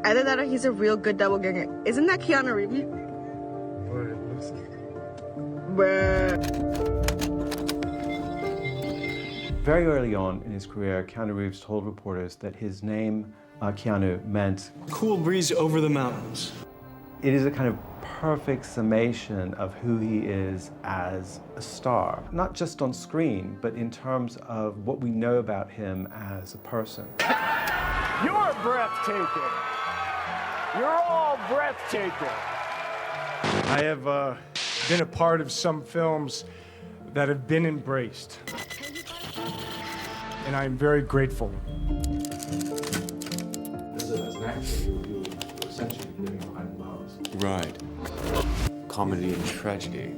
Either that or he's a real good doppelganger. Isn't that Keanu Reeves? Bruh. Very early on in his career, Keanu Reeves told reporters that his name, Keanu, meant cool breeze over the mountains. It is a kind of perfect summation of who he is as a star, not just on screen, but in terms of what we know about him as a person. You're breathtaking. You're all breathtaking. I have been a part of some films that have been embraced, and I'm very grateful. As an actor, you're essentially living behind the bars. Right. Comedy and tragedy.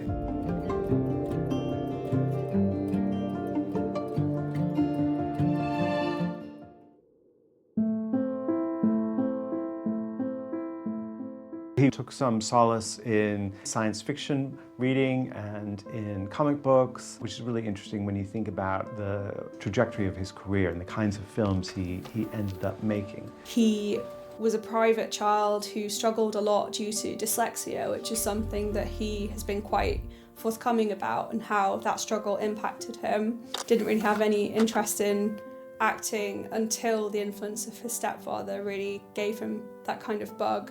He took some solace in science fiction reading and in comic books, which is really interesting when you think about the trajectory of his career and the kinds of films he ended up making. He was a private child who struggled a lot due to dyslexia, which is something that he has been quite forthcoming about, and how that struggle impacted him. Didn't really have any interest in acting until the influence of his stepfather really gave him that kind of bug.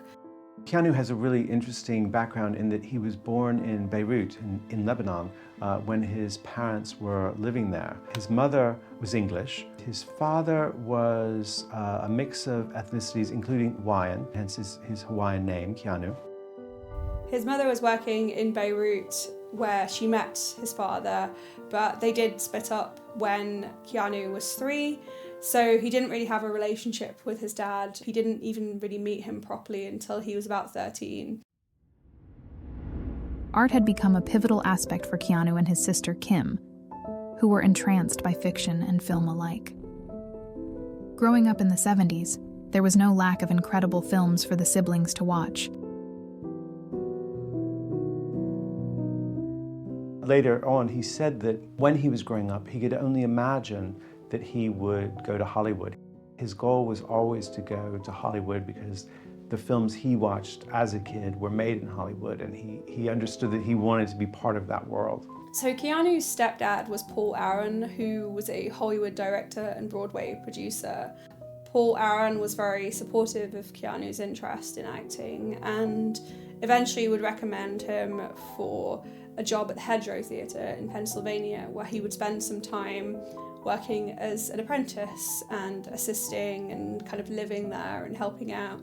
Keanu has a really interesting background in that he was born in Beirut, in Lebanon, when his parents were living there. His mother was English. His father was a mix of ethnicities, including Hawaiian, hence his Hawaiian name, Keanu. His mother was working in Beirut, where she met his father, but they did split up when Keanu was 3. So he didn't really have a relationship with his dad. He didn't even really meet him properly until he was about 13. Art had become a pivotal aspect for Keanu and his sister Kim, who were entranced by fiction and film alike. Growing up in the 70s, there was no lack of incredible films for the siblings to watch. Later on, he said that when he was growing up, he could only imagine that he would go to Hollywood. His goal was always to go to Hollywood because the films he watched as a kid were made in Hollywood, and he understood that he wanted to be part of that world. So Keanu's stepdad was Paul Aaron, who was a Hollywood director and Broadway producer. Paul Aaron was very supportive of Keanu's interest in acting and eventually would recommend him for a job at the Hedgerow Theatre in Pennsylvania, where he would spend some time working as an apprentice and assisting and kind of living there and helping out.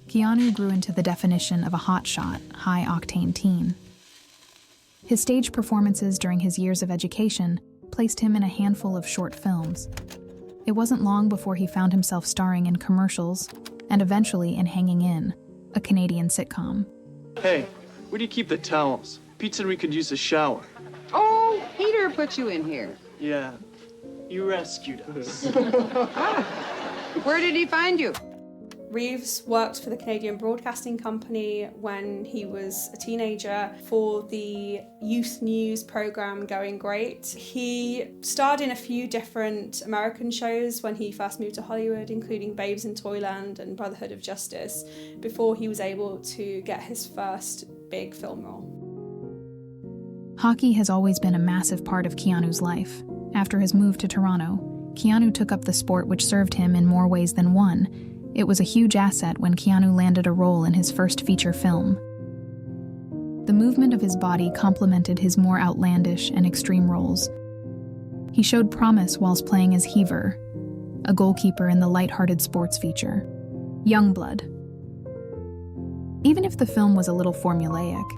Keanu grew into the definition of a hotshot, high-octane teen. His stage performances during his years of education placed him in a handful of short films. It wasn't long before he found himself starring in commercials and eventually in Hanging In, a Canadian sitcom. Hey, where do you keep the towels? Pete said we could use a shower. Oh, Peter put you in here. Yeah, you rescued us. Where did he find you? Reeves worked for the Canadian Broadcasting Company when he was a teenager for the youth news program Going Great. He starred in a few different American shows when he first moved to Hollywood, including Babes in Toyland and Brotherhood of Justice, before he was able to get his first big film role. Hockey has always been a massive part of Keanu's life. After his move to Toronto, Keanu took up the sport, which served him in more ways than one. It was a huge asset when Keanu landed a role in his first feature film. The movement of his body complemented his more outlandish and extreme roles. He showed promise whilst playing as Heaver, a goalkeeper in the lighthearted sports feature, Youngblood. Even if the film was a little formulaic,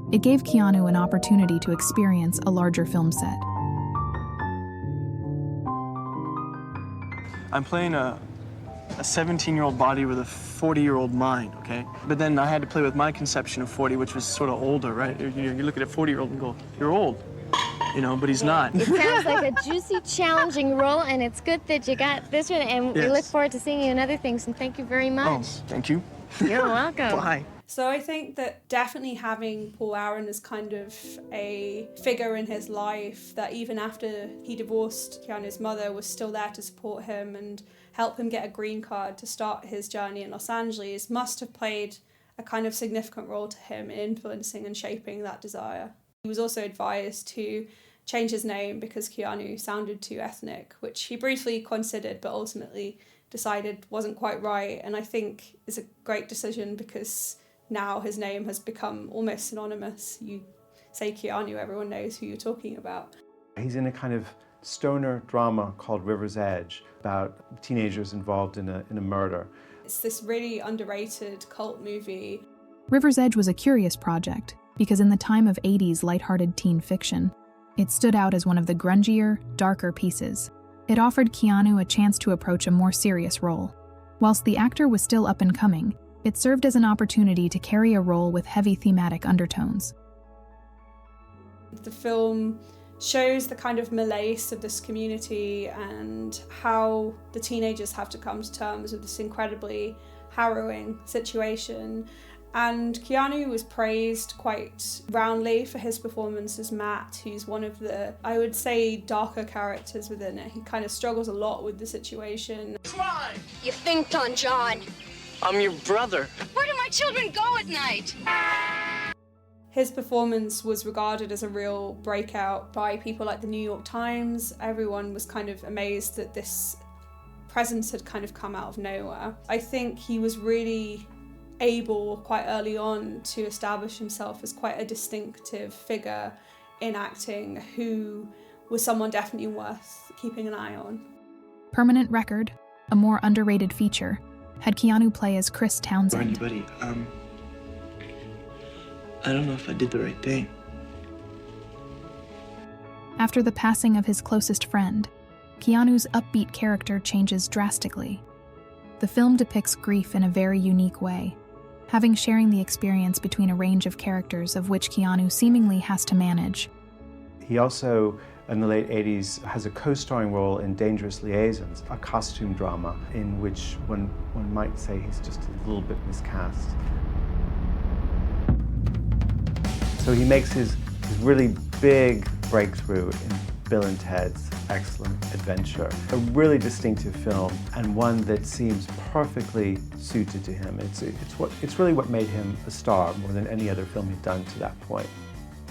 it gave Keanu an opportunity to experience a larger film set. I'm playing a 17-year-old body with a 40-year-old mind, okay? But then I had to play with my conception of 40, which was sort of older, right? You look at a 40-year-old and go, you're old, you know, but he's not. It sounds like a juicy, challenging role, and it's good that you got this one, and we look forward to seeing you in other things, and thank you very much. Oh, thank you. You're welcome. Bye. So I think that definitely having Paul Aaron as kind of a figure in his life that even after he divorced Keanu's mother was still there to support him and help him get a green card to start his journey in Los Angeles must have played a kind of significant role to him in influencing and shaping that desire. He was also advised to change his name because Keanu sounded too ethnic, which he briefly considered but ultimately decided wasn't quite right, and I think is a great decision because now his name has become almost synonymous. You say Keanu, everyone knows who you're talking about. He's in a kind of stoner drama called River's Edge about teenagers involved in a murder. It's this really underrated cult movie. River's Edge was a curious project because in the time of 80s lighthearted teen fiction, it stood out as one of the grungier, darker pieces. It offered Keanu a chance to approach a more serious role. Whilst the actor was still up and coming, it served as an opportunity to carry a role with heavy thematic undertones. The film shows the kind of malaise of this community and how the teenagers have to come to terms with this incredibly harrowing situation. And Keanu was praised quite roundly for his performance as Matt, who's one of the, I would say, darker characters within it. He kind of struggles a lot with the situation. You think, Don John? I'm your brother. Where do my children go at night? His performance was regarded as a real breakout by people like the New York Times. Everyone was kind of amazed that this presence had kind of come out of nowhere. I think he was really able quite early on to establish himself as quite a distinctive figure in acting who was someone definitely worth keeping an eye on. Permanent Record, a more underrated feature, had Keanu play as Chris Townsend. Buddy, I don't know if I did the right thing. After the passing of his closest friend, Keanu's upbeat character changes drastically. The film depicts grief in a very unique way, having sharing the experience between a range of characters of which Keanu seemingly has to manage. He also, in the late 80s, has a co-starring role in Dangerous Liaisons, a costume drama in which one might say he's just a little bit miscast. So he makes his really big breakthrough in Bill and Ted's Excellent Adventure. A really distinctive film and one that seems perfectly suited to him. It's really what made him a star more than any other film he'd done to that point.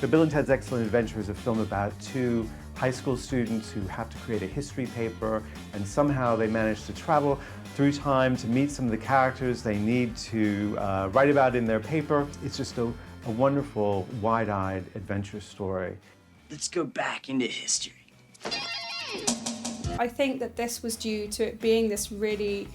So Bill and Ted's Excellent Adventure is a film about two high school students who have to create a history paper, and somehow they manage to travel through time to meet some of the characters they need to write about in their paper. It's just a wonderful, wide-eyed adventure story. Let's go back into history. I think that this was due to it being this really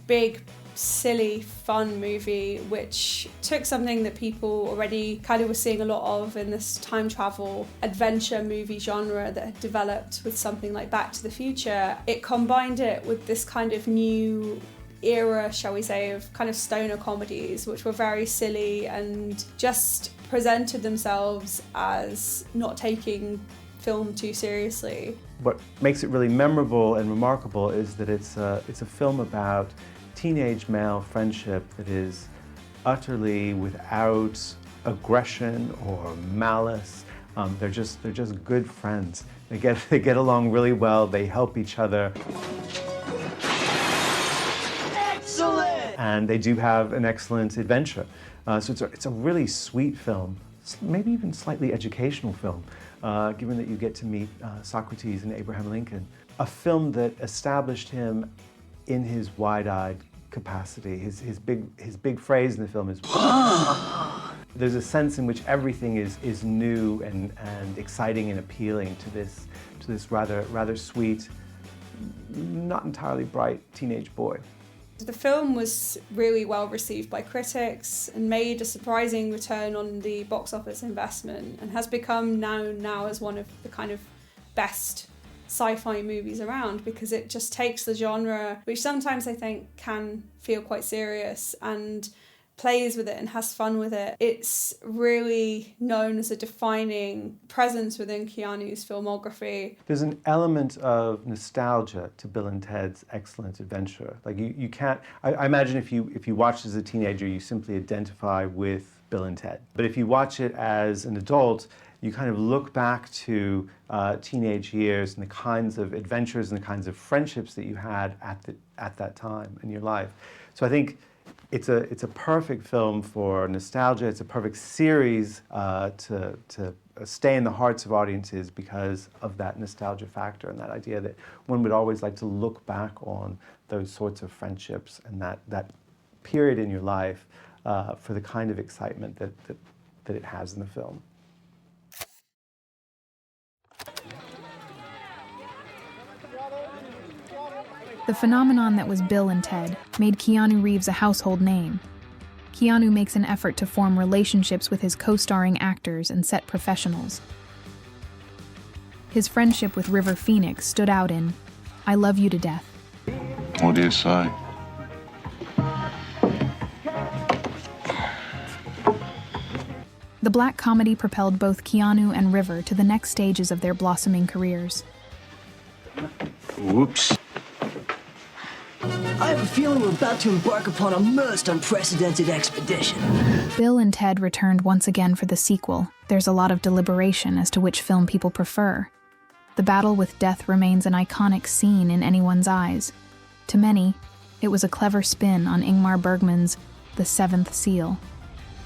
big, silly, fun movie which took something that people already kind of were seeing a lot of in this time travel adventure movie genre that had developed with something like Back to the Future. It combined it with this kind of new era, shall we say, of kind of stoner comedies which were very silly and just presented themselves as not taking film too seriously. What makes it really memorable and remarkable is that it's a film about teenage male friendship that is utterly without aggression or malice. They're just good friends. They get along really well. They help each other. Excellent! And they do have an excellent adventure. So it's a really sweet film, maybe even slightly educational film, given that you get to meet Socrates and Abraham Lincoln. A film that established him in his wide-eyed capacity. His big phrase in the film is there's a sense in which everything is new and exciting and appealing to this rather sweet, not entirely bright teenage boy. The film was really well received by critics and made a surprising return on the box office investment and has become known now as one of the kind of best sci-fi movies around because it just takes the genre, which sometimes I think can feel quite serious, and plays with it and has fun with it. It's really known as a defining presence within Keanu's filmography. There's an element of nostalgia to Bill and Ted's Excellent Adventure. Like you can't, I imagine if you watch as a teenager, you simply identify with Bill and Ted. But if you watch it as an adult, you kind of look back to teenage years and the kinds of adventures and the kinds of friendships that you had at that time in your life. So I think it's a perfect film for nostalgia. It's a perfect series to stay in the hearts of audiences because of that nostalgia factor and that idea that one would always like to look back on those sorts of friendships and that period in your life for the kind of excitement that it has in the film. The phenomenon that was Bill and Ted made Keanu Reeves a household name. Keanu makes an effort to form relationships with his co-starring actors and set professionals. His friendship with River Phoenix stood out in I Love You to Death. What do you say? The black comedy propelled both Keanu and River to the next stages of their blossoming careers. Whoops. I have a feeling we're about to embark upon a most unprecedented expedition. Bill and Ted returned once again for the sequel. There's a lot of deliberation as to which film people prefer. The battle with death remains an iconic scene in anyone's eyes. To many, it was a clever spin on Ingmar Bergman's The Seventh Seal,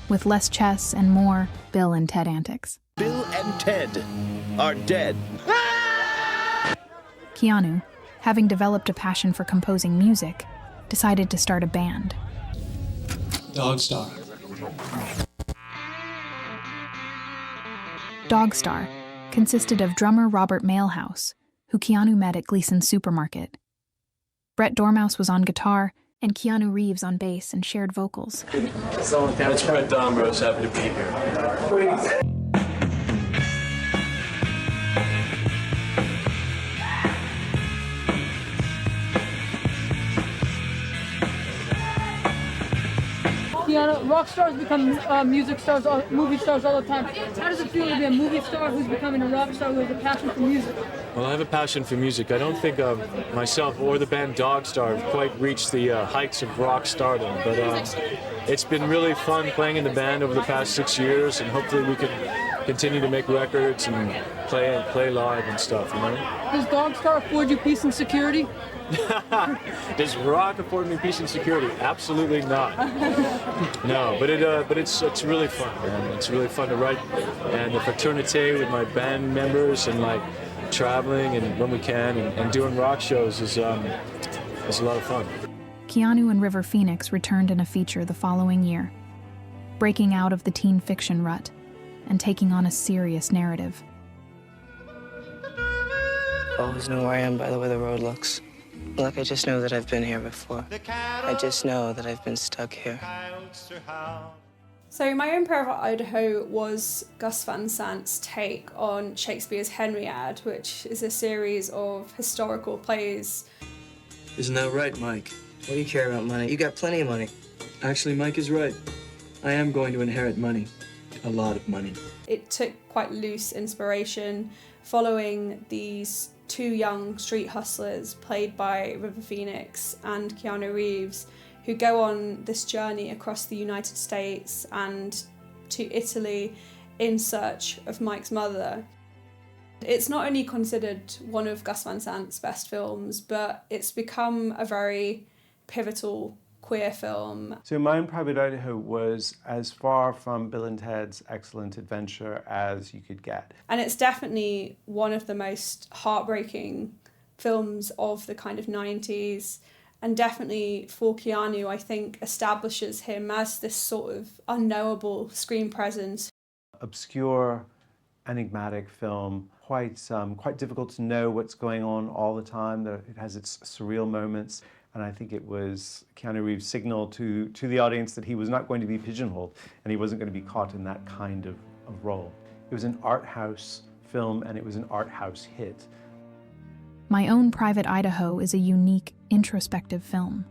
with less chess and more Bill and Ted antics. Bill and Ted are dead. Keanu, having developed a passion for composing music, decided to start a band. Dogstar. Dogstar consisted of drummer Robert Mailhouse, who Keanu met at Gleason's Supermarket. Brett Dormouse was on guitar, and Keanu Reeves on bass and shared vocals. It's Brett Dormouse, happy to be here. Keanu, rock stars become music stars, movie stars all the time. How does it feel to be a movie star who's becoming a rock star who has a passion for music? Well, I have a passion for music. I don't think myself or the band Dogstar have quite reached the heights of rock stardom, but it's been really fun playing in the band over the past 6 years, and hopefully we can continue to make records and play live and stuff, you know? Does Dogstar afford you peace and security? Does rock afford me peace and security? Absolutely not. No, but it's really fun, man. It's really fun to write, and the fraternity with my band members and like traveling and when we can and doing rock shows is a lot of fun. Keanu and River Phoenix returned in a feature the following year, breaking out of the teen fiction rut and taking on a serious narrative. I always know where I am by the way the road looks. Look, I just know that I've been here before. I just know that I've been stuck here. So My Own Private Idaho was Gus Van Sant's take on Shakespeare's Henriade, which is a series of historical plays. Isn't that right, Mike? What do you care about money? You got plenty of money. Actually, Mike is right. I am going to inherit money. A lot of money. It took quite loose inspiration following these two young street hustlers played by River Phoenix and Keanu Reeves, who go on this journey across the United States and to Italy in search of Mike's mother. It's not only considered one of Gus Van Sant's best films, but it's become a very pivotal queer film. So My Own Private Idaho was as far from Bill and Ted's Excellent Adventure as you could get. And it's definitely one of the most heartbreaking films of the kind of 90s, and definitely for Keanu, I think, establishes him as this sort of unknowable screen presence. Obscure, enigmatic film, quite difficult to know what's going on all the time. It has its surreal moments. And I think it was Keanu Reeves' signal to the audience that he was not going to be pigeonholed and he wasn't going to be caught in that kind of role. It was an art house film and it was an art house hit. My Own Private Idaho is a unique, introspective film.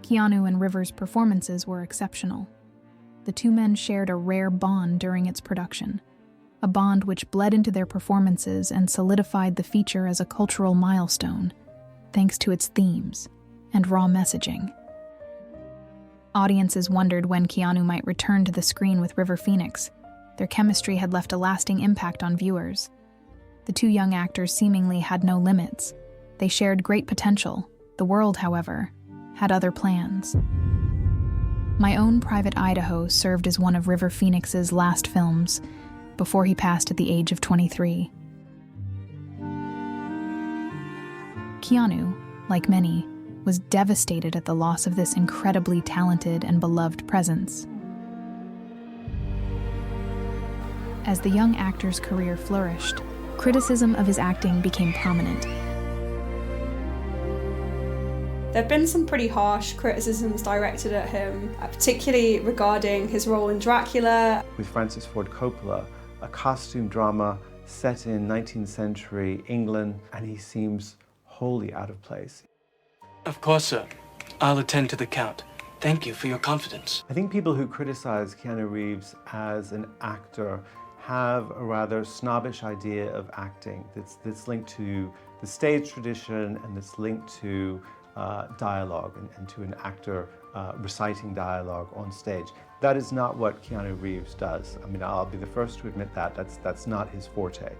Keanu and Rivers' performances were exceptional. The two men shared a rare bond during its production, a bond which bled into their performances and solidified the feature as a cultural milestone, thanks to its themes and raw messaging. Audiences wondered when Keanu might return to the screen with River Phoenix. Their chemistry had left a lasting impact on viewers. The two young actors seemingly had no limits. They shared great potential. The world, however, had other plans. My Own Private Idaho served as one of River Phoenix's last films before he passed at the age of 23. Keanu, like many, was devastated at the loss of this incredibly talented and beloved presence. As the young actor's career flourished, criticism of his acting became prominent. There have been some pretty harsh criticisms directed at him, particularly regarding his role in Dracula. With Francis Ford Coppola, a costume drama set in 19th century England, and he seems wholly out of place. Of course, sir. I'll attend to the Count. Thank you for your confidence. I think people who criticize Keanu Reeves as an actor have a rather snobbish idea of acting that's linked to the stage tradition and that's linked to dialogue and to an actor reciting dialogue on stage. That is not what Keanu Reeves does. I mean, I'll be the first to admit that. That's not his forte.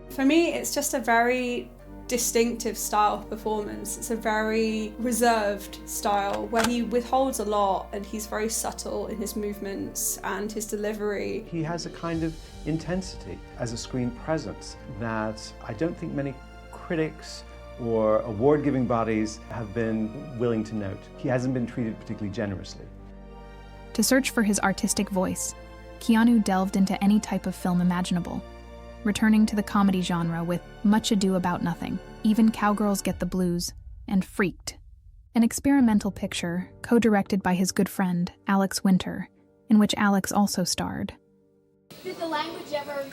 For me, it's just a very distinctive style of performance. It's a very reserved style where he withholds a lot and he's very subtle in his movements and his delivery. He has a kind of intensity as a screen presence that I don't think many critics or award-giving bodies have been willing to note. He hasn't been treated particularly generously. To search for his artistic voice, Keanu delved into any type of film imaginable, returning to the comedy genre with Much Ado About Nothing, Even Cowgirls Get the Blues, and Freaked, an experimental picture co-directed by his good friend, Alex Winter, in which Alex also starred. Did the language ever,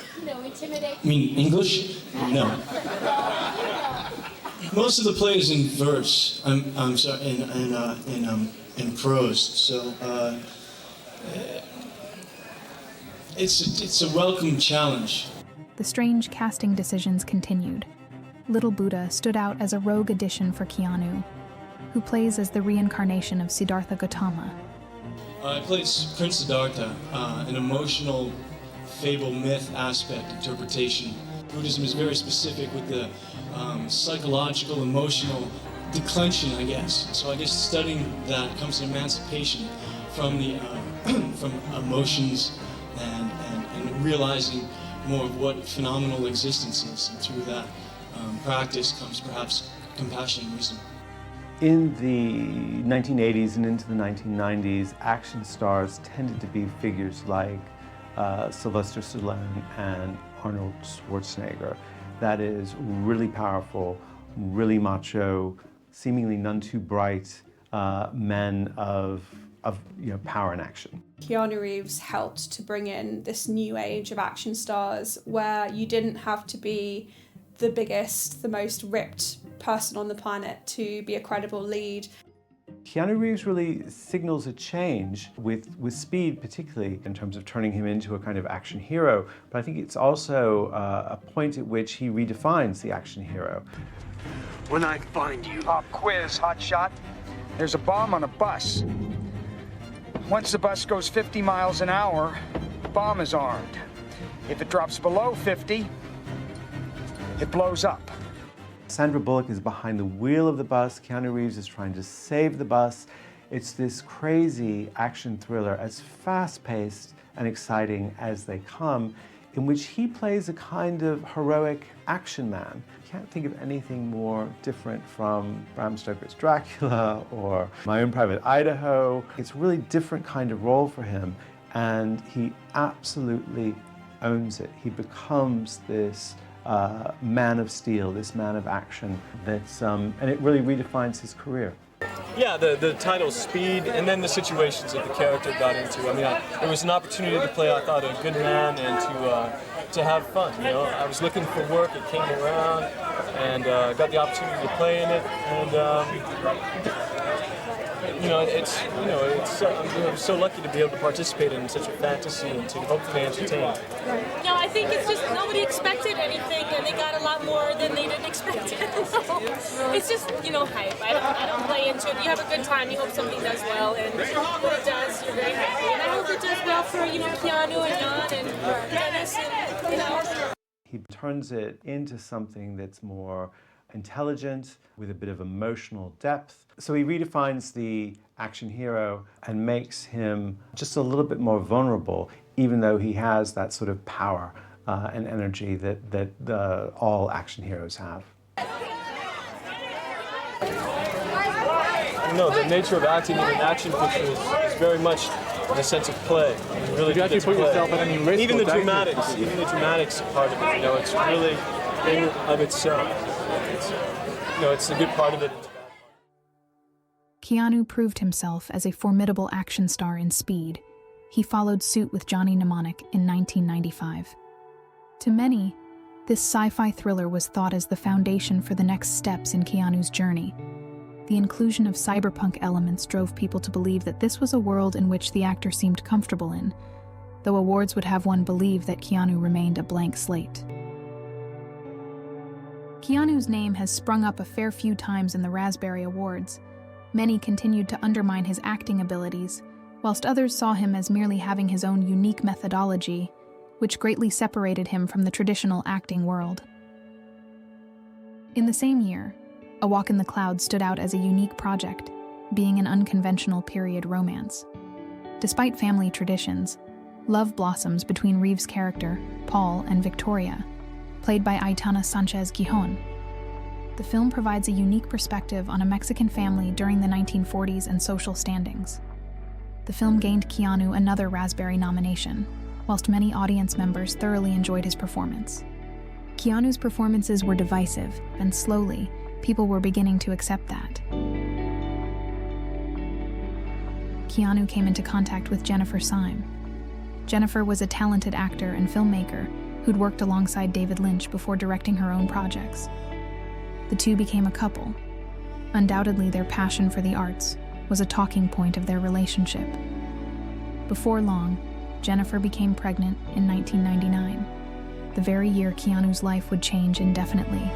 intimidate? You mean English? No. Most of the play is in verse. I'm sorry, in prose. So it's a welcome challenge. The strange casting decisions continued. Little Buddha stood out as a rogue addition for Keanu, who plays as the reincarnation of Siddhartha Gautama. I played Prince Siddhartha, an emotional fable myth aspect interpretation. Buddhism is very specific with the psychological, emotional declension, I guess. So I guess studying that comes to emancipation from the from emotions and realizing more of what phenomenal existence is, and through that practice comes perhaps compassion and wisdom. In the 1980s and into the 1990s, action stars tended to be figures like Sylvester Stallone and Arnold Schwarzenegger. That is really powerful, really macho, seemingly none too bright men of power and action. Keanu Reeves helped to bring in this new age of action stars where you didn't have to be the biggest, the most ripped person on the planet to be a credible lead. Keanu Reeves really signals a change with Speed, particularly in terms of turning him into a kind of action hero, but I think it's also a point at which he redefines the action hero. When I find you. Pop quiz, hotshot. There's a bomb on a bus. Once the bus goes 50 miles an hour, the bomb is armed. If it drops below 50, it blows up. Sandra Bullock is behind the wheel of the bus. Keanu Reeves is trying to save the bus. It's this crazy action thriller, as fast-paced and exciting as they come, in which he plays a kind of heroic action man. Can't think of anything more different from Bram Stoker's Dracula or My Own Private Idaho. It's a really different kind of role for him, and he absolutely owns it. He becomes this man of steel, this man of action, and it really redefines his career. Yeah, the title Speed, and then the situations that the character got into. I mean, it was an opportunity to play, I thought, a good man and to have fun. You know, I was looking for work. It came around, and got the opportunity to play in it. And I'm so lucky to be able to participate in such a fantasy and to hopefully entertain. No, I think it's just nobody expected anything, and they got a lot more than they didn't expect. It's just, hype. I don't play into it. You have a good time. You hope something does well, and when it does, you're very happy. And I hope it does well for, Keanu and Jan and Dennis and, He turns it into something that's more intelligent, with a bit of emotional depth. So he redefines the action hero and makes him just a little bit more vulnerable, even though he has that sort of power and energy that all action heroes have. No, the nature of acting in an action picture is very much in a sense of play. You really actually put yourself at any risk. Even the dramatics part of it, it's really in of itself. It's a good part of it. Keanu proved himself as a formidable action star in Speed. He followed suit with Johnny Mnemonic in 1995. To many, this sci-fi thriller was thought as the foundation for the next steps in Keanu's journey. The inclusion of cyberpunk elements drove people to believe that this was a world in which the actor seemed comfortable in, though awards would have one believe that Keanu remained a blank slate. Keanu's name has sprung up a fair few times in the Raspberry Awards. Many continued to undermine his acting abilities, whilst others saw him as merely having his own unique methodology, which greatly separated him from the traditional acting world. In the same year, A Walk in the Clouds stood out as a unique project, being an unconventional period romance. Despite family traditions, love blossoms between Reeves' character, Paul, and Victoria, played by Aitana Sanchez Gijon. The film provides a unique perspective on a Mexican family during the 1940s and social standings. The film gained Keanu another Raspberry nomination, whilst many audience members thoroughly enjoyed his performance. Keanu's performances were divisive, and slowly, people were beginning to accept that. Keanu came into contact with Jennifer Syme. Jennifer was a talented actor and filmmaker who'd worked alongside David Lynch before directing her own projects. The two became a couple. Undoubtedly, their passion for the arts was a talking point of their relationship. Before long, Jennifer became pregnant in 1999, the very year Keanu's life would change indefinitely.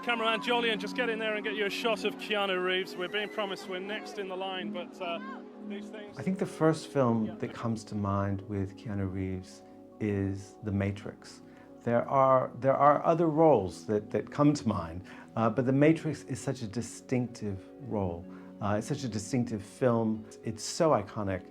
Cameraman Jolyon, just get in there and get you a shot of Keanu Reeves. We're being promised we're next in the line, but these things... I think the first film that comes to mind with Keanu Reeves is The Matrix. There are other roles that come to mind, but The Matrix is such a distinctive role. It's such a distinctive film. It's so iconic.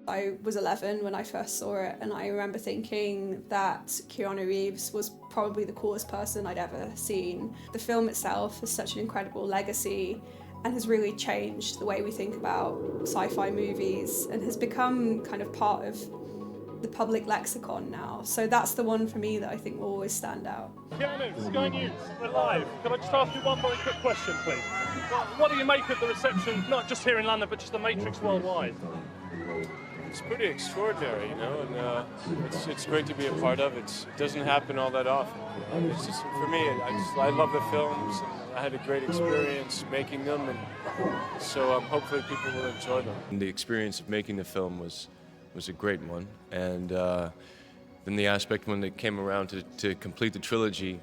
I was 11 when I first saw it, and I remember thinking that Keanu Reeves was probably the coolest person I'd ever seen. The film itself has such an incredible legacy and has really changed the way we think about sci-fi movies and has become kind of part of the public lexicon now. So that's the one for me that I think will always stand out. Keanu, Sky News, we're live. Can I just ask you one very quick question, please? What do you make of the reception, not just here in London, but just The Matrix worldwide? It's pretty extraordinary, and it's great to be a part of it. It doesn't happen all that often. It's just, for me, I love the films, and I had a great experience making them, and so hopefully people will enjoy them. And the experience of making the film was a great one, and then the aspect when it came around to complete the trilogy,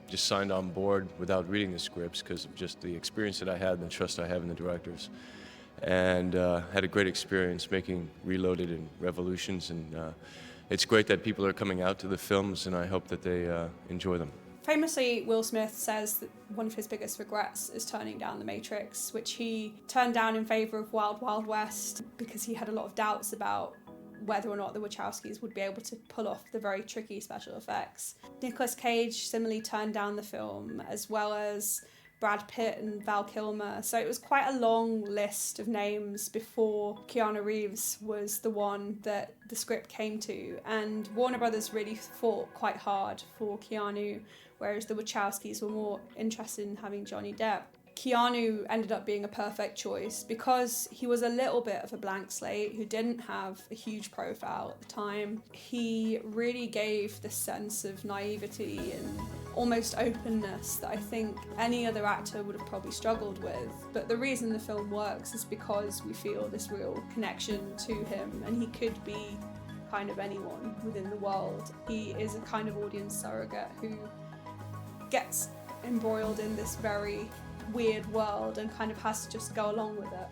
just signed on board without reading the scripts because of just the experience that I had and the trust I have in the directors. And had a great experience making Reloaded and Revolutions, and it's great that people are coming out to the films, and I hope that they enjoy them. Famously, Will Smith says that one of his biggest regrets is turning down The Matrix, which he turned down in favour of Wild Wild West because he had a lot of doubts about whether or not the Wachowskis would be able to pull off the very tricky special effects. Nicolas Cage similarly turned down the film, as well as Brad Pitt and Val Kilmer. So it was quite a long list of names before Keanu Reeves was the one that the script came to. And Warner Brothers really fought quite hard for Keanu whereas the Wachowskis were more interested in having Johnny Depp. Keanu ended up being a perfect choice because he was a little bit of a blank slate who didn't have a huge profile at the time. He really gave this sense of naivety and almost openness that I think any other actor would have probably struggled with. But the reason the film works is because we feel this real connection to him, and he could be kind of anyone within the world. He is a kind of audience surrogate who gets embroiled in this very weird world and kind of has to just go along with it.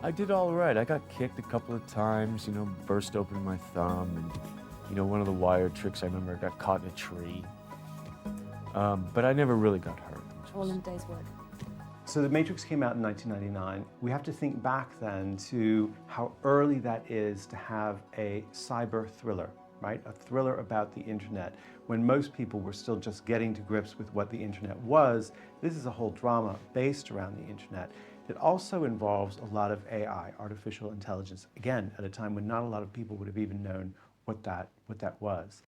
I did all right. I got kicked a couple of times, you know, burst open my thumb, and, you know, one of the wire tricks I remember, I got caught in a tree. But I never really got hurt. All in a day's work. So The Matrix came out in 1999. We have to think back then to how early that is to have a cyber thriller, right? A thriller about the internet. When most people were still just getting to grips with what the internet was, this is a whole drama based around the internet. It also involves a lot of AI, artificial intelligence, again, at a time when not a lot of people would have even known what that was.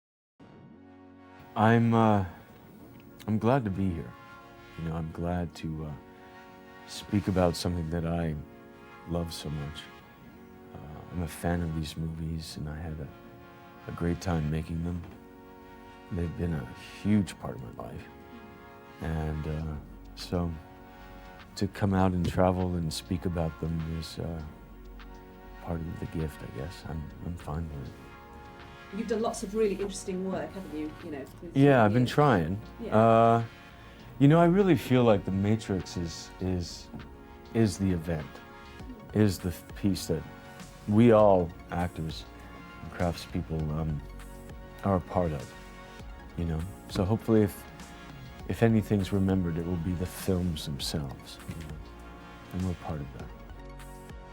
I'm glad to be here. You know, I'm glad to speak about something that I love so much. I'm a fan of these movies, and I had a great time making them. They've been a huge part of my life. And so to come out and travel and speak about them is part of the gift, I guess. I'm fine with it. You've done lots of really interesting work, haven't you? You know. Yeah, I've been trying. Yeah. You know, I really feel like The Matrix is the event, is the piece that we all, actors and craftspeople, are a part of, you know? So hopefully if anything's remembered, it will be the films themselves, you know? And we're part of that.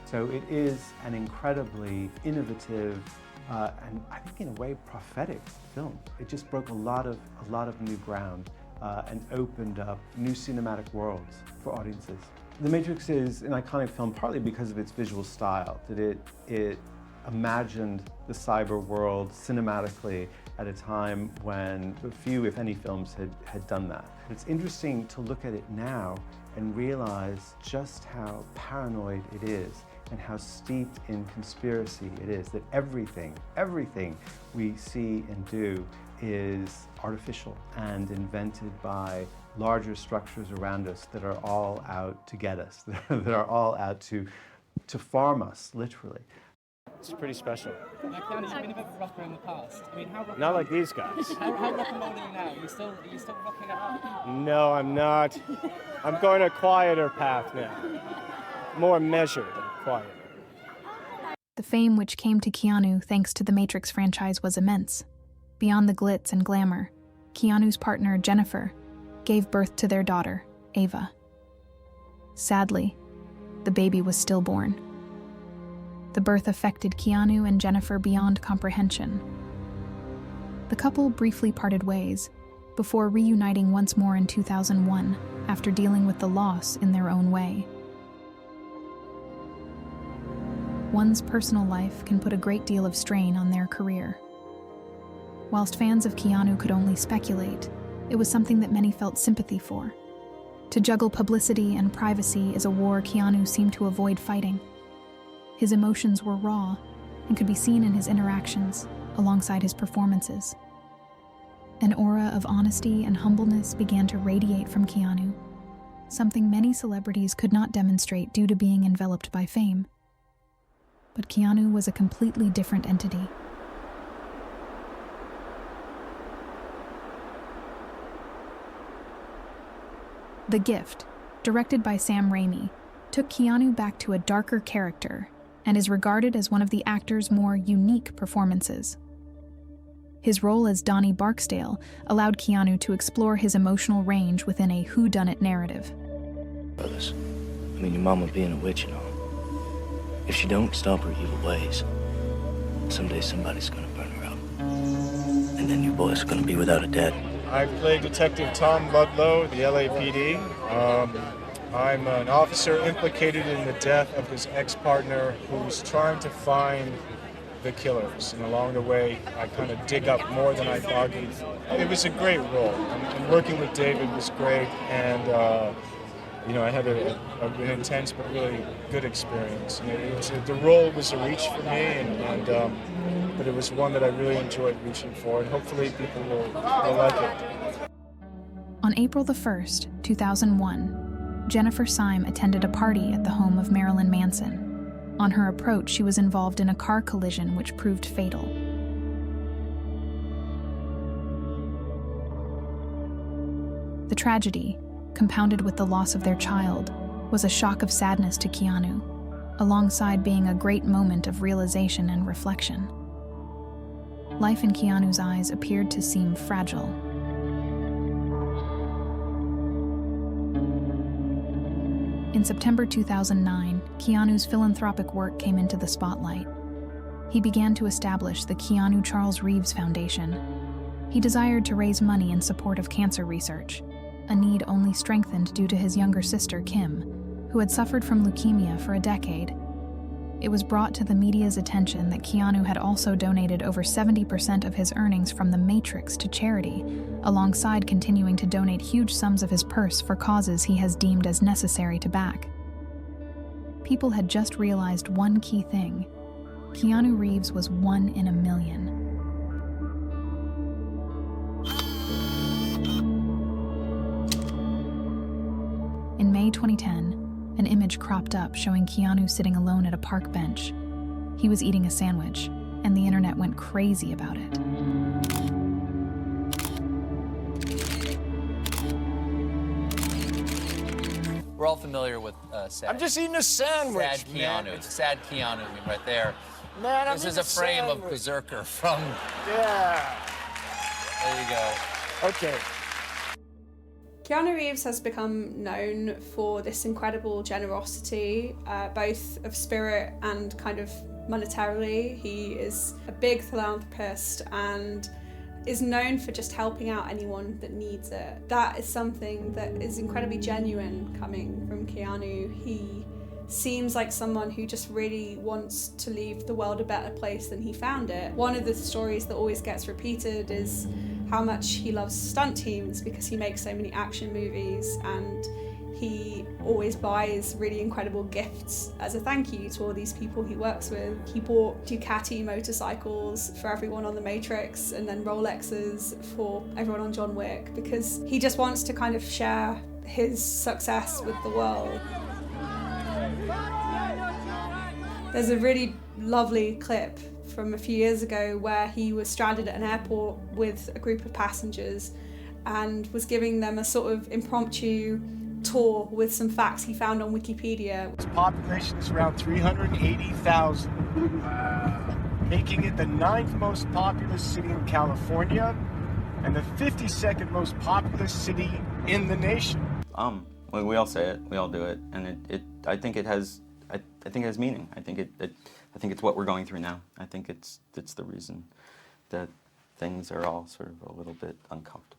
So it is an incredibly innovative and I think in a way prophetic film. It just broke a lot of new ground and opened up new cinematic worlds for audiences. The Matrix is an iconic film partly because of its visual style, that it imagined the cyber world cinematically at a time when few, if any, films had done that. It's interesting to look at it now and realize just how paranoid it is and how steeped in conspiracy it is, that everything we see and do is artificial and invented by larger structures around us that are all out to get us, that are all out to farm us, literally. It's pretty special. Keanu, you've been a bit of a rocker in the past. I mean, how rock Not like these guys. How rock and roll are you now? Are you still rocking it up? No, I'm not. I'm going a quieter path now. More measured and quieter. The fame which came to Keanu thanks to the Matrix franchise was immense. Beyond the glitz and glamour, Keanu's partner, Jennifer, gave birth to their daughter, Ava. Sadly, the baby was stillborn. The birth affected Keanu and Jennifer beyond comprehension. The couple briefly parted ways, before reuniting once more in 2001 after dealing with the loss in their own way. One's personal life can put a great deal of strain on their career. Whilst fans of Keanu could only speculate, it was something that many felt sympathy for. To juggle publicity and privacy is a war Keanu seemed to avoid fighting. His emotions were raw and could be seen in his interactions alongside his performances. An aura of honesty and humbleness began to radiate from Keanu, something many celebrities could not demonstrate due to being enveloped by fame. But Keanu was a completely different entity. The Gift, directed by Sam Raimi, took Keanu back to a darker character and is regarded as one of the actor's more unique performances. His role as Donnie Barksdale allowed Keanu to explore his emotional range within a whodunit narrative. Brothers, I mean, your mama being a witch and all. If she don't stop her evil ways, someday somebody's gonna burn her up. And then you boys are gonna be without a dad. I play Detective Tom Ludlow, the LAPD. I'm an officer implicated in the death of his ex-partner who's trying to find the killers, and along the way, I kind of dig up more than I argued. It was a great role, and working with David was great, and you know, I had an intense but really good experience. And the role was a reach for me, but it was one that I really enjoyed reaching for, and hopefully people will like it. On April the 1st, 2001, Jennifer Syme attended a party at the home of Marilyn Manson. On her approach, she was involved in a car collision which proved fatal. The tragedy, compounded with the loss of their child, was a shock of sadness to Keanu, alongside being a great moment of realization and reflection. Life in Keanu's eyes appeared to seem fragile. In September 2009, Keanu's philanthropic work came into the spotlight. He began to establish the Keanu Charles Reeves Foundation. He desired to raise money in support of cancer research, a need only strengthened due to his younger sister, Kim, who had suffered from leukemia for a decade. It was brought to the media's attention that Keanu had also donated over 70% of his earnings from The Matrix to charity, alongside continuing to donate huge sums of his purse for causes he has deemed as necessary to back. People had just realized one key thing: Keanu Reeves was 1 in a million. In May 2010, an image cropped up showing Keanu sitting alone at a park bench. He was eating a sandwich, and the internet went crazy about it. We're all familiar with sad. I'm just eating a sandwich, Sad Keanu. man. Sad Keanu, I mean, right there. Man, I'm This is eating a frame sandwich. of Berserker from. Yeah. There you go. Okay. Keanu Reeves has become known for this incredible generosity, both of spirit and kind of monetarily. He is a big philanthropist and is known for just helping out anyone that needs it. That is something that is incredibly genuine coming from Keanu. He seems like someone who just really wants to leave the world a better place than he found it. One of the stories that always gets repeated is how much he loves stunt teams because he makes so many action movies, and he always buys really incredible gifts as a thank you to all these people he works with. He bought Ducati motorcycles for everyone on The Matrix and then Rolexes for everyone on John Wick because he just wants to kind of share his success with the world. There's a really lovely clip from a few years ago where he was stranded at an airport with a group of passengers and was giving them a sort of impromptu tour with some facts he found on Wikipedia. Its population is around 380,000, making it the 9th most populous city in California and the 52nd most populous city in the nation. We all say it, we all do it, and I think it has meaning. I think it's what we're going through now. I think it's the reason that things are all sort of a little bit uncomfortable.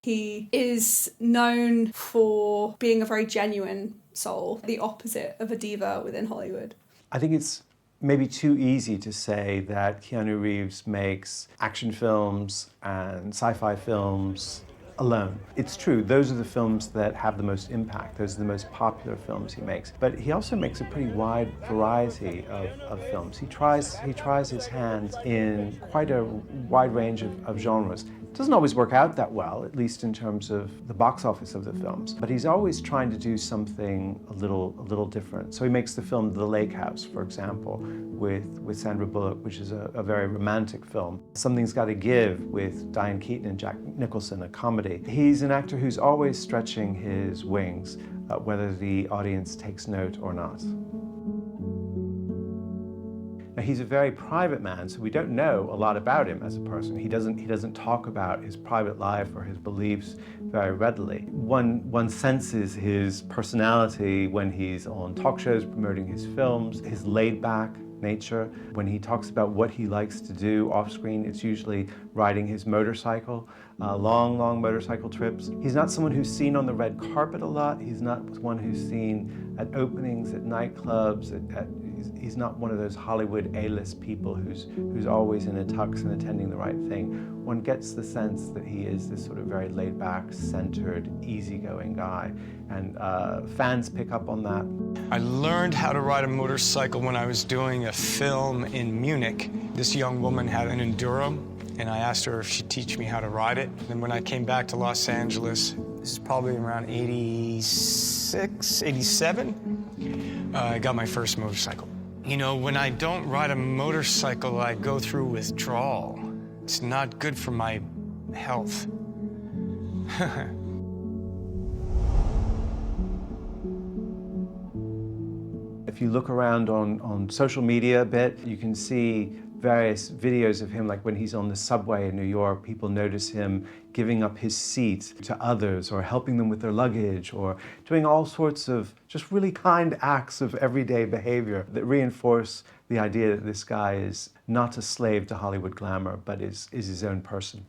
He is known for being a very genuine soul, the opposite of a diva within Hollywood. I think it's maybe too easy to say that Keanu Reeves makes action films and sci-fi films alone. It's true, those are the films that have the most impact, those are the most popular films he makes. But he also makes a pretty wide variety of films. He tries his hands in quite a wide range of genres. It doesn't always work out that well, at least in terms of the box office of the films, but he's always trying to do something a little different. So he makes the film The Lake House, for example, with Sandra Bullock, which is a very romantic film. Something's Gotta Give with Diane Keaton and Jack Nicholson, a comedy. He's an actor who's always stretching his wings, whether the audience takes note or not. Now, he's a very private man, so we don't know a lot about him as a person. He doesn't talk about his private life or his beliefs very readily. One senses his personality when he's on talk shows promoting his films, his laid-back nature. When he talks about what he likes to do off-screen, it's usually riding his motorcycle, long motorcycle trips. He's not someone who's seen on the red carpet a lot. He's not one who's seen at openings, at nightclubs, at He's not one of those Hollywood A-list people who's always in a tux and attending the right thing. One gets the sense that he is this sort of very laid-back, centered, easygoing guy, and fans pick up on that. I learned how to ride a motorcycle when I was doing a film in Munich. This young woman had an Enduro, and I asked her if she'd teach me how to ride it. And when I came back to Los Angeles, this is probably around 86, 87, I got my first motorcycle. You know, when I don't ride a motorcycle, I go through withdrawal. It's not good for my health. If you look around on social media a bit, you can see various videos of him, like when he's on the subway in New York, people notice him giving up his seat to others or helping them with their luggage or doing all sorts of just really kind acts of everyday behavior that reinforce the idea that this guy is not a slave to Hollywood glamour, but is his own person.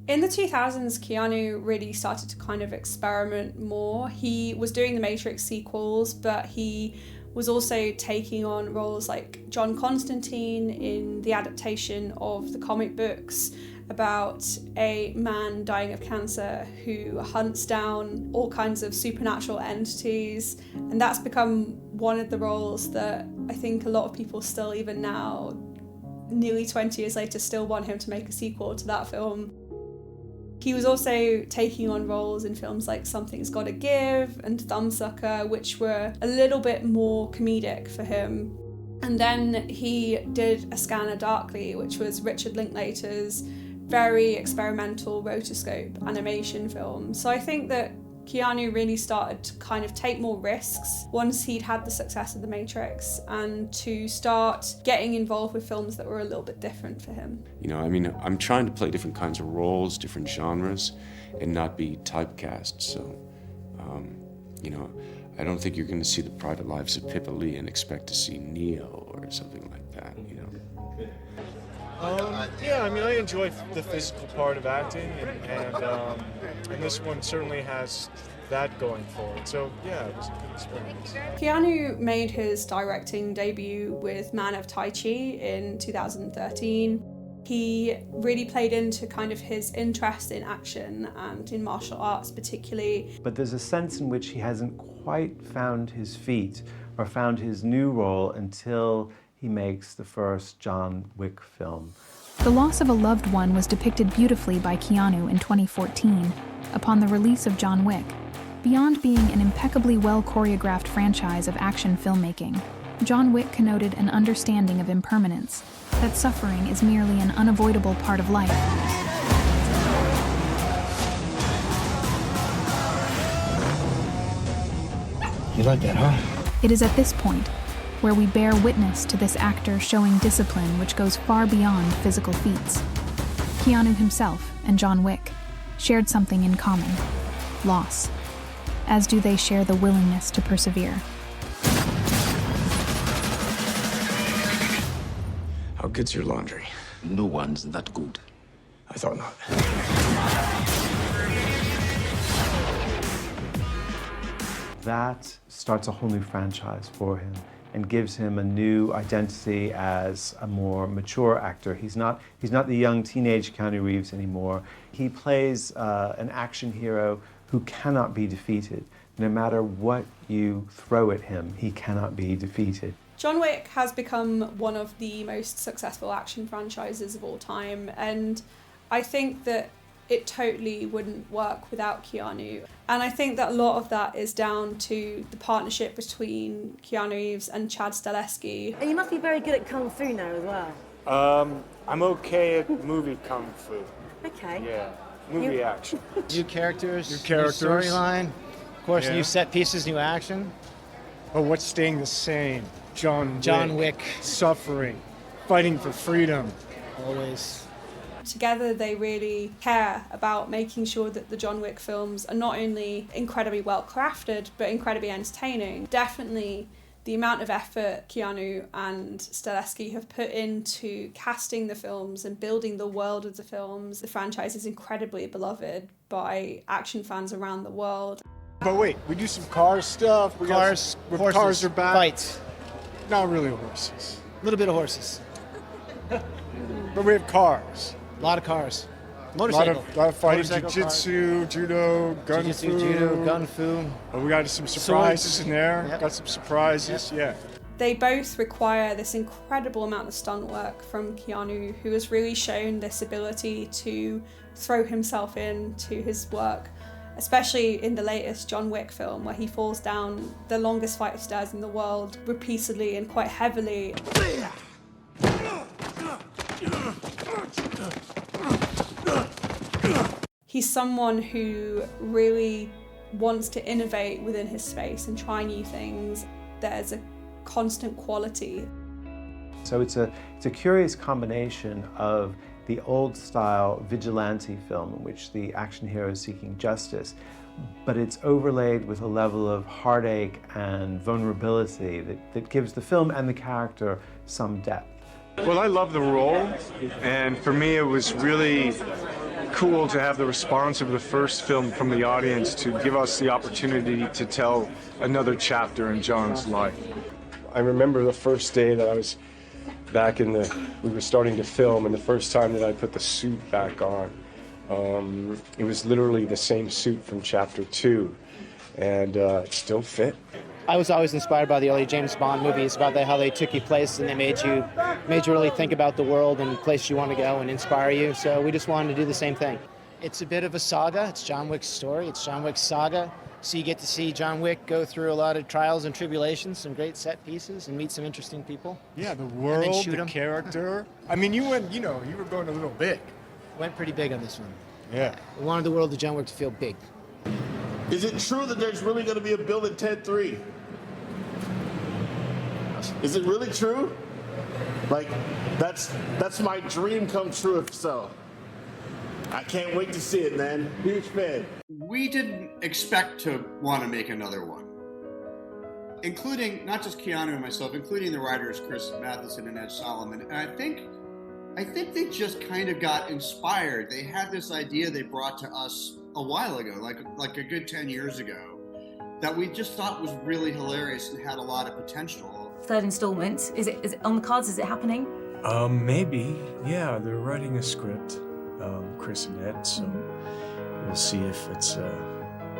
In the 2000s, Keanu really started to kind of experiment more. He was doing the Matrix sequels, but he was also taking on roles like John Constantine in the adaptation of the comic books about a man dying of cancer who hunts down all kinds of supernatural entities. And that's become one of the roles that I think a lot of people still, even now, nearly 20 years later, still want him to make a sequel to that film. He was also taking on roles in films like Something's Gotta Give and Thumbsucker, which were a little bit more comedic for him. And then he did A Scanner Darkly, which was Richard Linklater's very experimental rotoscope animation film. So I think that Keanu really started to kind of take more risks once he'd had the success of The Matrix and to start getting involved with films that were a little bit different for him. You know, I mean, I'm trying to play different kinds of roles, different genres, and not be typecast. So, you know, I don't think you're going to see The Private Lives of Pippa Lee and expect to see Neo or something like that, you know. Yeah, I mean, I enjoy the physical part of acting, and this one certainly has that going for it. So, yeah, it was a good experience. Keanu made his directing debut with Man of Tai Chi in 2013. He really played into kind of his interest in action and in martial arts particularly. But there's a sense in which he hasn't quite found his feet or found his new role until he makes the first John Wick film. The loss of a loved one was depicted beautifully by Keanu in 2014 upon the release of John Wick. Beyond being an impeccably well-choreographed franchise of action filmmaking, John Wick connoted an understanding of impermanence, that suffering is merely an unavoidable part of life. You like that, huh? It is at this point where we bear witness to this actor showing discipline which goes far beyond physical feats. Keanu himself and John Wick shared something in common: loss, as do they share the willingness to persevere. How good's your laundry? No one's that good. I thought not. That starts a whole new franchise for him and gives him a new identity as a more mature actor. He's not the young teenage Keanu Reeves anymore. He plays an action hero who cannot be defeated. No matter what you throw at him, he cannot be defeated. John Wick has become one of the most successful action franchises of all time, and I think that it totally wouldn't work without Keanu. And I think that a lot of that is down to the partnership between Keanu Reeves and Chad Stahelski. And you must be very good at Kung Fu now as well. I'm okay at movie kung fu. Okay. Yeah, movie action. New characters, New characters. new storyline, of course, Yeah. new set pieces, new action. Oh, what's staying the same? John Wick. Suffering, fighting for freedom. Always. Together they really care about making sure that the John Wick films are not only incredibly well crafted but incredibly entertaining. Definitely the amount of effort Keanu and Stahelski have put into casting the films and building the world of the films. The franchise is incredibly beloved by action fans around the world. But wait, we do some car stuff. Cars, horses, cars are back. fights. Not really horses. A little bit of horses. But we have cars. A lot of cars. A Motorcycle. lot of fighting, Motorcycle jiu-jitsu, judo, gun Jiu-jitsu, fu. judo, gun fu. Oh, we got some surprises Swords. in there. Yep. Got some surprises, yeah. They both require this incredible amount of stunt work from Keanu, who has really shown this ability to throw himself into his work, especially in the latest John Wick film, where he falls down the longest flight of stairs in the world repeatedly and quite heavily. He's someone who really wants to innovate within his space and try new things. There's a constant quality. So it's a curious combination of the old style vigilante film in which the action hero is seeking justice, but it's overlaid with a level of heartache and vulnerability that gives the film and the character some depth. Well, I love the role, and for me it was really cool to have the response of the first film from the audience to give us the opportunity to tell another chapter in John's life. I remember the first day that I was back we were starting to film, and the first time that I put the suit back on, it was literally the same suit from chapter 2, and it still fit. I was always inspired by the early James Bond movies, about how they took you places and they made you really think about the world and places you want to go and inspire you. So we just wanted to do the same thing. It's a bit of a saga. It's John Wick's story. It's John Wick's saga. So you get to see John Wick go through a lot of trials and tribulations, some great set pieces, and meet some interesting people. Yeah, the world, shoot the 'em. character. I mean, you went, you were going a little big. Went pretty big on this one. Yeah. We wanted the world of John Wick to feel big. Is it true that there's really going to be a Bill and Ted 3? Is it really true? Like, that's my dream come true if so. I can't wait to see it, man. Huge fan. We didn't expect to want to make another one. Including, not just Keanu and myself, including the writers Chris Matheson and Ed Solomon. And I think they just kind of got inspired. They had this idea they brought to us a while ago, like a good 10 years ago, that we just thought was really hilarious and had a lot of potential. Third installment, is it on the cards? Is it happening? Maybe. Yeah, they're writing a script, Chris and Ed, so we'll see if it's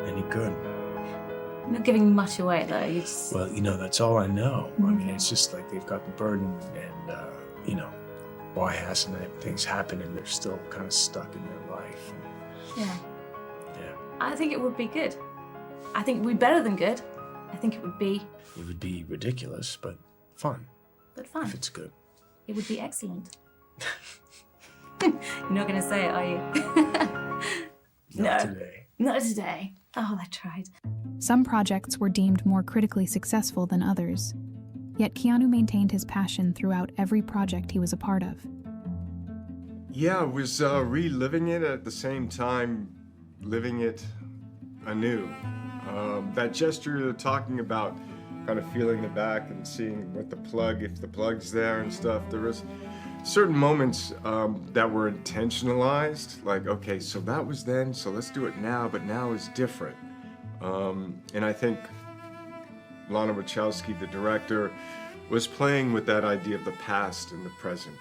any good. You're not giving much away though. You just... Well, that's all I know. I mean, it's just like they've got the burden and, why hasn't things happened and they're still kind of stuck in their life. Yeah. I think it would be good. I think it would be better than good. I think it would be... It would be ridiculous, but fun. But fun. If it's good. It would be excellent. You're not going to say it, are you? Not today. Not today. Oh, I tried. Some projects were deemed more critically successful than others. Yet Keanu maintained his passion throughout every project he was a part of. Yeah, I was reliving it at the same time, living it anew. That gesture you're talking about, kind of feeling the back and seeing what if the plug's there and stuff, there was certain moments that were intentionalized, like, okay, so that was then, so let's do it now, but now is different. And I think Lana Wachowski, the director, was playing with that idea of the past and the present.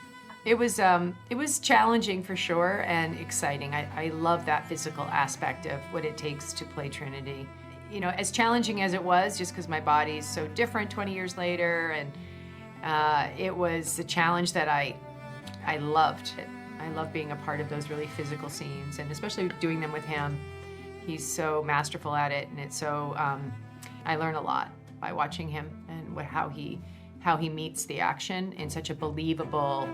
It was challenging for sure and exciting. I love that physical aspect of what it takes to play Trinity. As challenging as it was, just because my body's so different 20 years later, and it was a challenge that I loved. I love being a part of those really physical scenes, and especially doing them with him. He's so masterful at it, and it's so, I learn a lot by watching him and how he meets the action in such a believable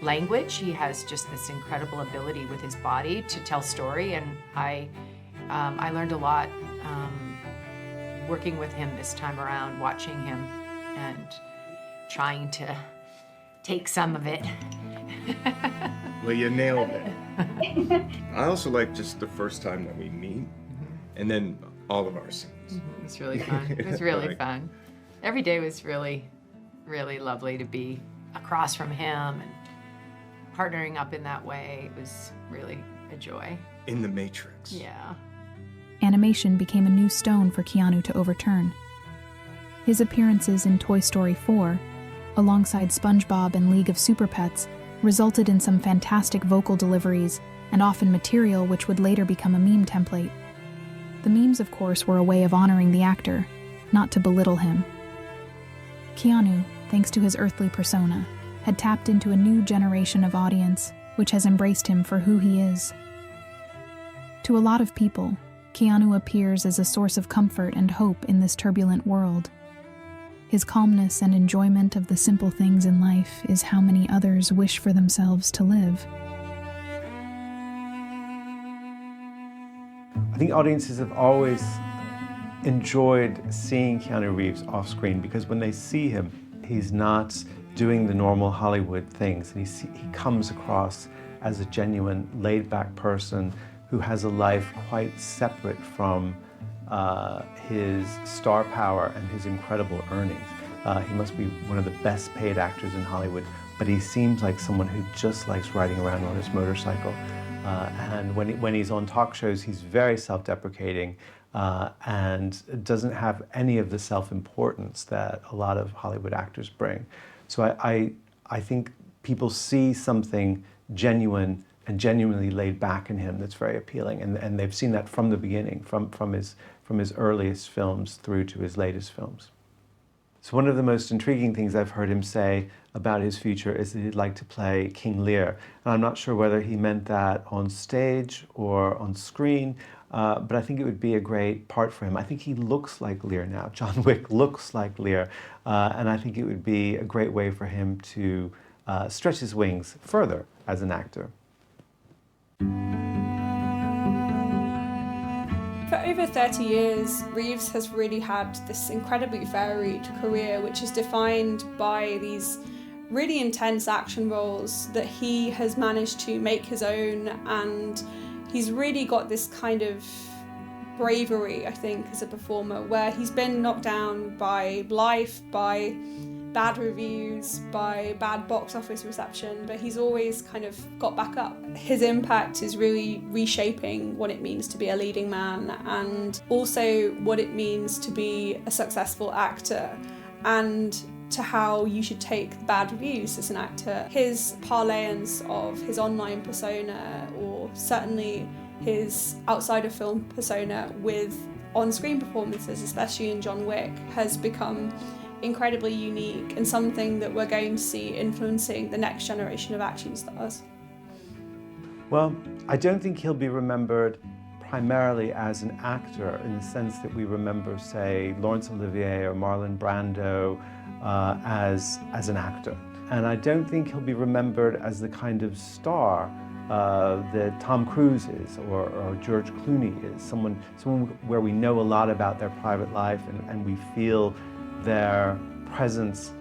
language. He has just this incredible ability with his body to tell story, and I learned a lot working with him this time around, watching him and trying to take some of it. Well, you nailed it. I also like just the first time that we meet, and then all of our scenes. It's really fun. It was really fun. Every day was really, really lovely to be across from him and partnering up in that way. It was really a joy. In the Matrix. Yeah. animation became a new stone for Keanu to overturn. His appearances in Toy Story 4, alongside SpongeBob and League of Super Pets, resulted in some fantastic vocal deliveries and often material which would later become a meme template. The memes, of course, were a way of honoring the actor, not to belittle him. Keanu, thanks to his earthly persona, had tapped into a new generation of audience, which has embraced him for who he is. To a lot of people, Keanu appears as a source of comfort and hope in this turbulent world. His calmness and enjoyment of the simple things in life is how many others wish for themselves to live. I think audiences have always enjoyed seeing Keanu Reeves off screen because when they see him, he's not doing the normal Hollywood things, and he comes across as a genuine, laid-back person who has a life quite separate from his star power and his incredible earnings. He must be one of the best paid actors in Hollywood, but he seems like someone who just likes riding around on his motorcycle. And when he's on talk shows, he's very self-deprecating and doesn't have any of the self-importance that a lot of Hollywood actors bring. So I think people see something genuine and genuinely laid back in him that's very appealing, and they've seen that from the beginning, from his earliest films through to his latest films. So one of the most intriguing things I've heard him say about his future is that he'd like to play King Lear. And I'm not sure whether he meant that on stage or on screen, but I think it would be a great part for him. I think he looks like Lear now. John Wick looks like Lear, and I think it would be a great way for him to stretch his wings further as an actor. For over 30 years, Reeves has really had this incredibly varied career, which is defined by these really intense action roles that he has managed to make his own, and he's really got this kind of bravery, I think, as a performer, where he's been knocked down by life, by bad reviews, by bad box office reception, but he's always kind of got back up. His impact is really reshaping what it means to be a leading man, and also what it means to be a successful actor, and to how you should take the bad reviews as an actor. His parlayance of his online persona, or certainly his outside of film persona with on-screen performances, especially in John Wick, has become incredibly unique and something that we're going to see influencing the next generation of action stars. Well, I don't think he'll be remembered primarily as an actor in the sense that we remember, say, Laurence Olivier or Marlon Brando as an actor. And I don't think he'll be remembered as the kind of star that Tom Cruise is or George Clooney is, someone where we know a lot about their private life and we feel their presence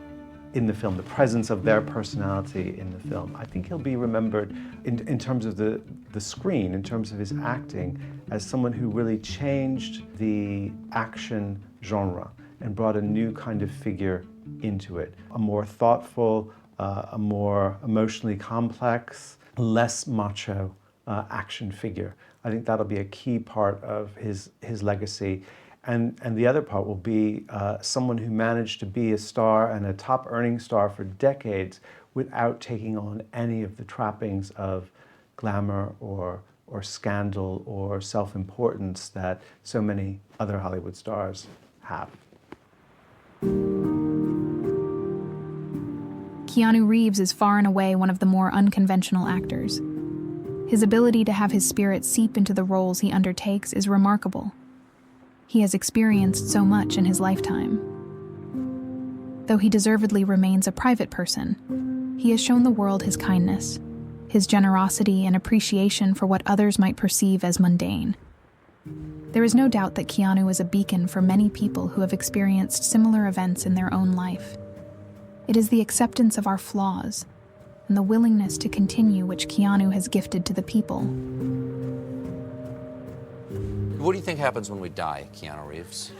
in the film, the presence of their personality in the film. I think he'll be remembered in terms of the screen, in terms of his acting, as someone who really changed the action genre and brought a new kind of figure into it. A more thoughtful, a more emotionally complex, less macho action figure. I think that'll be a key part of his legacy. And the other part will be someone who managed to be a star and a top earning star for decades without taking on any of the trappings of glamour or scandal or self-importance that so many other Hollywood stars have. Keanu Reeves is far and away one of the more unconventional actors. His ability to have his spirit seep into the roles he undertakes is remarkable. He has experienced so much in his lifetime. Though he deservedly remains a private person, he has shown the world his kindness, his generosity and appreciation for what others might perceive as mundane. There is no doubt that Keanu is a beacon for many people who have experienced similar events in their own life. It is the acceptance of our flaws and the willingness to continue which Keanu has gifted to the people. What do you think happens when we die, Keanu Reeves?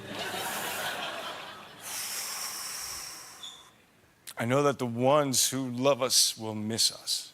I know that the ones who love us will miss us.